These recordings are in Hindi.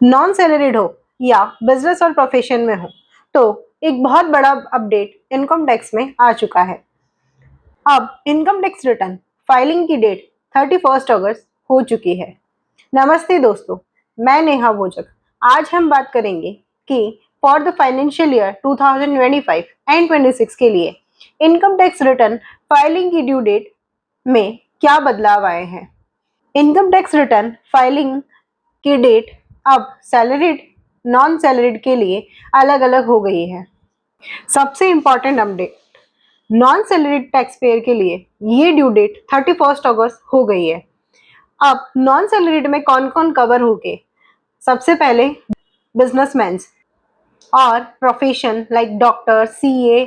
नॉन सैलरीड हो या बिजनेस और प्रोफेशन में हो, तो एक बहुत बड़ा अपडेट इनकम टैक्स में आ चुका है। अब इनकम टैक्स रिटर्न फाइलिंग की डेट 31 अगस्त हो चुकी है। नमस्ते दोस्तों, मैं नेहा भोजक। आज हम बात करेंगे कि for the financial year 2025 and 26 के लिए इनकम टैक्स रिटर्न फाइलिंग की ड्यू डेट में क्या बदलाव आए हैं। इनकम टैक्स रिटर्न फाइलिंग की डेट अब सैलरीड नॉन सैलरीड के लिए अलग अलग हो गई है। सबसे important update, non salaried tax payer के लिए ये ड्यू डेट 31 अगस्त हो गई है। अब नॉन सैलरीड में कौन कौन कवर होंगे? सबसे पहले बिजनेसमैन्स और profession like doctor, CA,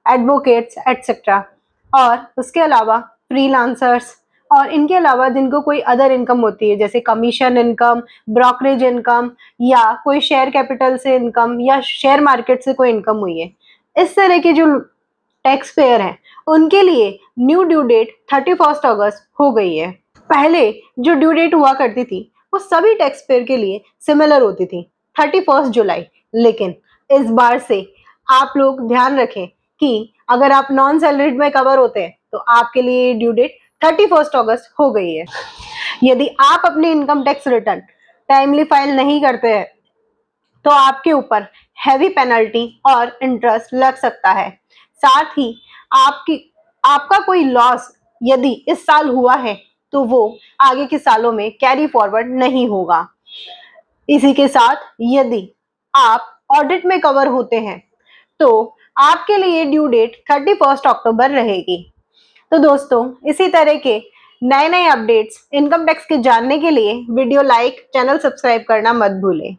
advocates etcetera, और उसके अलावा फ्रीलांसर्स, और इनके अलावा जिनको कोई अदर इनकम होती है जैसे कमीशन इनकम, ब्रोकरेज इनकम, या कोई शेयर कैपिटल से इनकम या शेयर मार्केट से कोई इनकम हुई है। इस तरह के जो टैक्स पेयर हैं उनके लिए न्यू ड्यू डेट 31 अगस्त हो गई है। पहले जो ड्यू डेट हुआ करती थी वो सभी टैक्स पेयर के लिए सिमिलर होती थी, 31 जुलाई। लेकिन इस बार से आप लोग ध्यान रखें कि अगर आप नॉन सैलरीड में कवर होते हैं तो आपके लिए ड्यू डेट 31 अगस्त हो गई है। यदि आप अपनी income tax return timely file नहीं करते हैं तो आपके ऊपर हैवी पेनल्टी और इंटरेस्ट लग सकता है। साथ ही आपकी आपका कोई लॉस यदि इस साल हुआ है तो वो आगे के सालों में कैरी फॉरवर्ड नहीं होगा। इसी के साथ यदि आप ऑडिट में कवर होते हैं तो आपके लिए ड्यू डेट 31 अक्टूबर रहेगी। तो दोस्तों, इसी तरह के नए नए अपडेट्स इनकम टैक्स के जानने के लिए वीडियो लाइक, चैनल सब्सक्राइब करना मत भूलें।